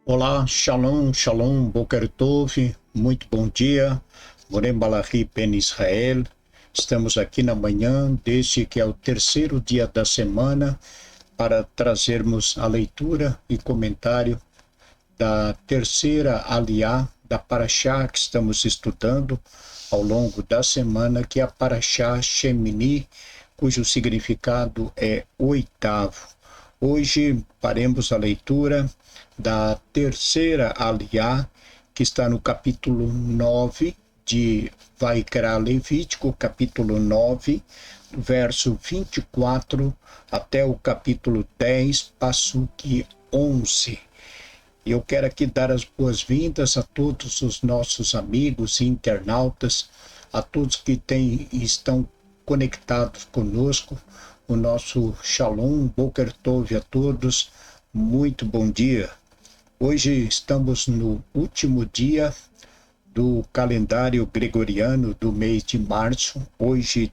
Olá, Shalom, Shalom, Boker Tov, muito bom dia, Morem Malachi Ben Israel. Estamos aqui na manhã, desde que é o terceiro dia da semana, para trazermos a leitura e comentário da terceira aliá da Parashá que estamos estudando ao longo da semana, que é a Parashá Shemini, cujo significado é oitavo. Hoje faremos a leitura da terceira aliá, que está no capítulo 9 de Vaikra Levítico, capítulo 9, verso 24 até o capítulo 10, Passuque 11. Eu quero aqui dar as boas-vindas a todos os nossos amigos e internautas, a todos que estão conectados conosco. O nosso Shalom, Boker Tov a todos, muito bom dia. Hoje estamos no último dia do calendário gregoriano do mês de março, hoje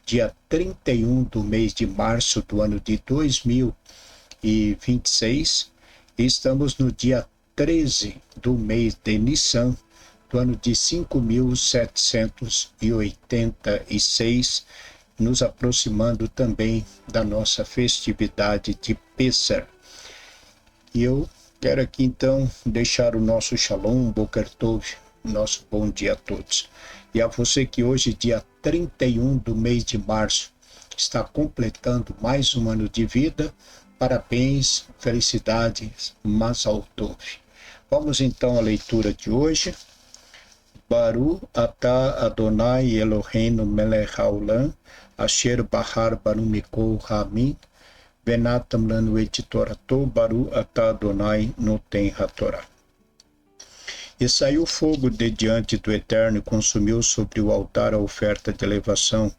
dia 31 do mês de março do ano de 2026, e estamos no dia 13 do mês de Nissan, do ano de 5.786, nos aproximando também da nossa festividade de Pêssar. E eu quero aqui então deixar o nosso Shalom, Boker Tov, nosso bom dia a todos. E a você que hoje, dia 31 do mês de março, está completando mais um ano de vida, parabéns, felicidades, Mazal Tov. Vamos então à leitura de hoje. Baru atah Adonai Eloheinu melech haolam, asher bahar banu mikol hamim, venatam lanu et torato, Baru atah Adonai noten hatorá. E saiu fogo de diante do Eterno e consumiu sobre o altar a oferta de elevação,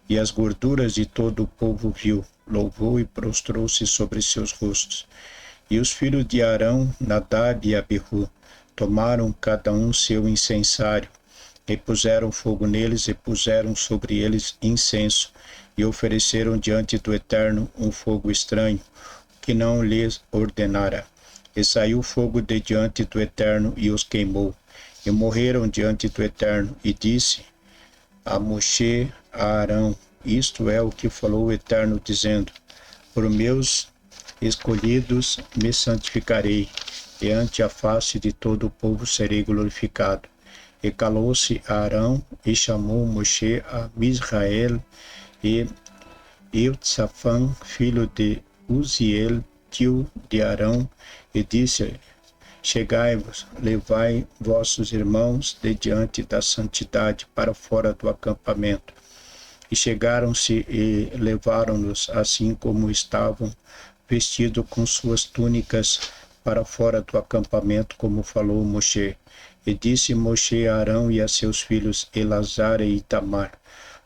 e as gorduras de todo o povo viu, louvou e prostrou-se sobre seus rostos. E os filhos de Arão, Nadab e Abihu, tomaram cada um seu incensário, e puseram fogo neles, e puseram sobre eles incenso, e ofereceram diante do Eterno um fogo estranho, que não lhes ordenara. E saiu fogo de diante do Eterno e os queimou, e morreram diante do Eterno, e disse a Moshe, a Arão, isto é o que falou o Eterno, dizendo, por meus escolhidos me santificarei, e ante a face de todo o povo serei glorificado. E calou-se Arão, e chamou Moshe a Misrael, e Eutsafã, filho de Uziel, tio de Arão, e disse, chegai-vos, levai vossos irmãos de diante da santidade para fora do acampamento. E chegaram-se e levaram-nos assim como estavam, vestidos com suas túnicas, para fora do acampamento, como falou Moshe. E disse Moshe a Arão e a seus filhos Elazar e Itamar,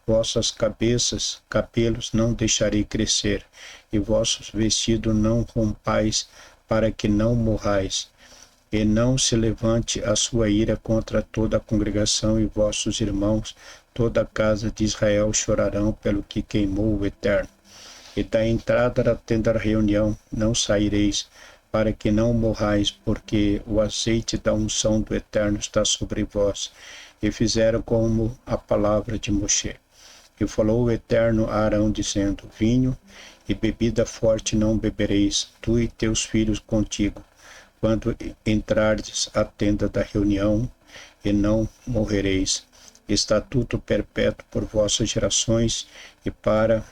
vossas cabeças, cabelos não deixarei crescer, e vossos vestidos não rompais, para que não morrais. E não se levante a sua ira contra toda a congregação, e vossos irmãos, toda a casa de Israel chorarão pelo que queimou o Eterno. E da entrada da tenda da reunião não saireis, para que não morrais, porque o azeite da unção do Eterno está sobre vós. E fizeram como a palavra de Moshe. E falou o Eterno a Arão, dizendo, vinho e bebida forte não bebereis, tu e teus filhos contigo, quando entrardes à tenda da reunião, e não morrereis. Estatuto perpétuo por vossas gerações, e para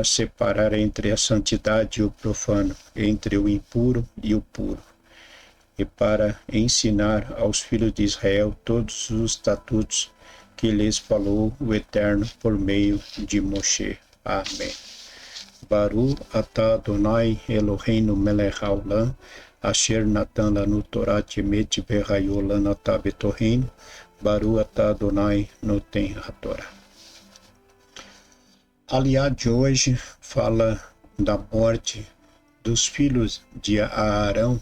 separar entre a santidade e o profano, entre o impuro e o puro, e para ensinar aos filhos de Israel todos os estatutos que lhes falou o Eterno por meio de Moshe. Amém. Baru atah Adonai Eloheinu melech haolam, asher natan lanu Torah temet v'hayu lanu atah betoreinu, Baru atah Adonai noten hatorá. A aliá de hoje fala da morte dos filhos de Arão,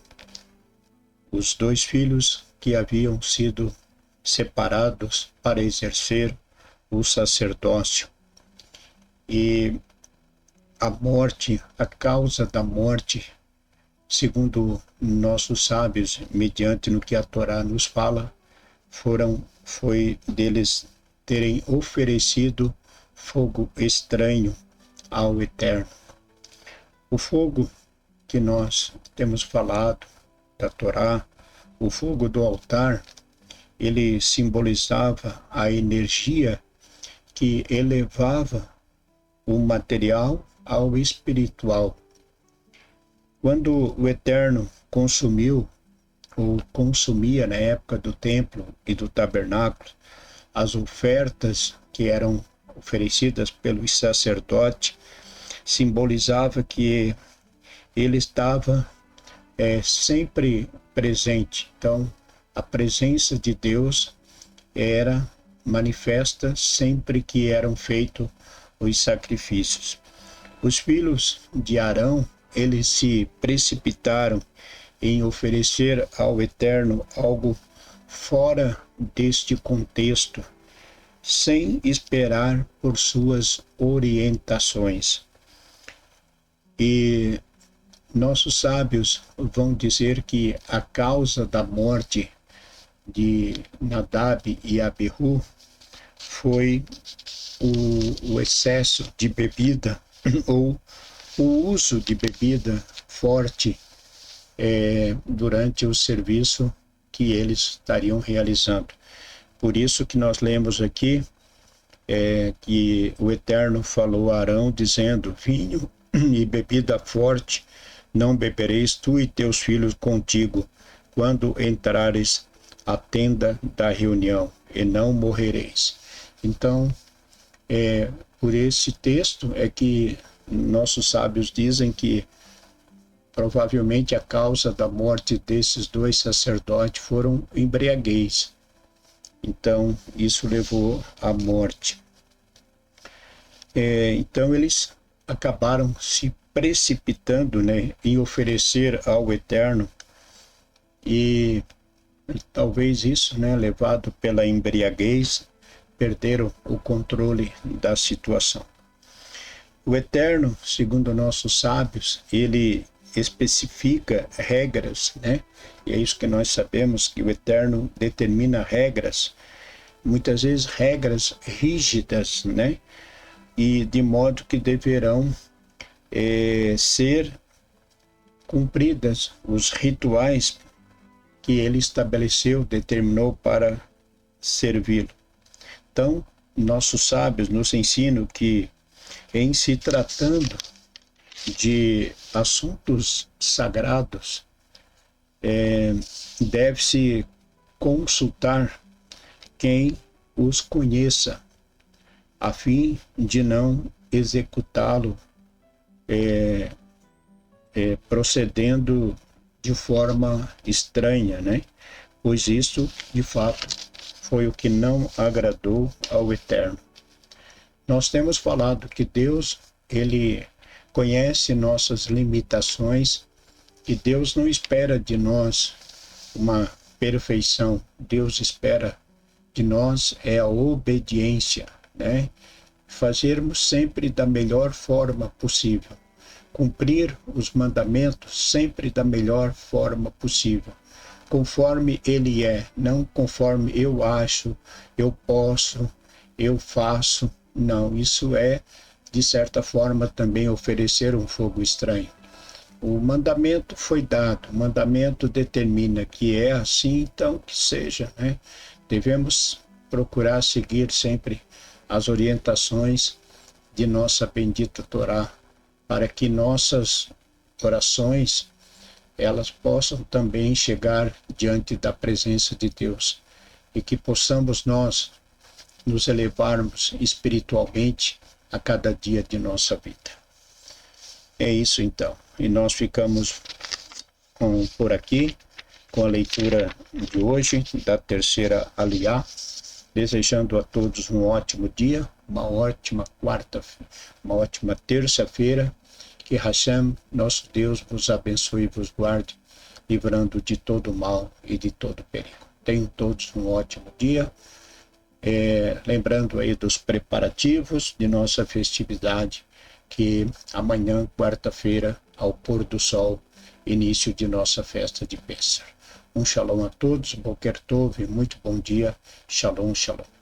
os dois filhos que haviam sido separados para exercer o sacerdócio. E a morte, a causa da morte segundo nossos sábios, mediante no que a Torá nos fala, foi deles terem oferecido fogo estranho ao Eterno. O fogo que nós temos falado da Torá, o fogo do altar, ele simbolizava a energia que elevava o material ao espiritual. Quando o Eterno consumiu, ou consumia na época do templo e do tabernáculo, as ofertas que eram oferecidas pelos sacerdotes, simbolizava que ele estava sempre presente. Então, a presença de Deus era manifesta sempre que eram feitos os sacrifícios. Os filhos de Arão, eles se precipitaram em oferecer ao Eterno algo fora deste contexto, sem esperar por suas orientações. E nossos sábios vão dizer que a causa da morte de Nadab e Abiú foi o excesso de bebida ou o uso de bebida forte durante o serviço que eles estariam realizando. Por isso que nós lemos aqui que o Eterno falou a Arão dizendo: vinho e bebida forte não bebereis tu e teus filhos contigo quando entrares à tenda da reunião, e não morrereis. Então, por esse texto é que nossos sábios dizem que provavelmente a causa da morte desses dois sacerdotes foram embriaguez. Então, isso levou à morte. Então, eles acabaram se precipitando, em oferecer ao Eterno, e talvez isso, levado pela embriaguez, perderam o controle da situação. O Eterno, segundo nossos sábios, ele especifica regras, e é isso que nós sabemos, que o Eterno determina regras, muitas vezes regras rígidas, e de modo que deverão ser cumpridas os rituais que ele estabeleceu, determinou para servi-lo. Então, nossos sábios nos ensinam que, em se tratando de assuntos sagrados, deve-se consultar quem os conheça, a fim de não executá-lo procedendo de forma estranha, pois isso, de fato, foi o que não agradou ao Eterno. Nós temos falado que Deus, ele conhece nossas limitações, e Deus não espera de nós uma perfeição. Deus espera de nós a obediência, fazermos sempre da melhor forma possível, cumprir os mandamentos sempre da melhor forma possível, conforme ele é, não conforme eu acho, eu posso, eu faço. Não, isso é, de certa forma, também oferecer um fogo estranho. O mandamento foi dado, o mandamento determina que é assim, então que seja, Devemos procurar seguir sempre as orientações de nossa bendita Torá, para que nossas orações, elas possam também chegar diante da presença de Deus, e que possamos nós nos elevarmos espiritualmente a cada dia de nossa vida. É isso então, e nós ficamos por aqui com a leitura de hoje da terceira Aliá, desejando a todos um ótimo dia, uma ótima quarta-feira, uma ótima terça-feira. Que Hashem, nosso Deus, vos abençoe e vos guarde, livrando de todo mal e de todo perigo. Tenham todos um ótimo dia. Lembrando aí dos preparativos de nossa festividade, que amanhã, quarta-feira, ao pôr do sol, início de nossa festa de Pêssar. Um shalom a todos, Boker Tov, muito bom dia, shalom, shalom.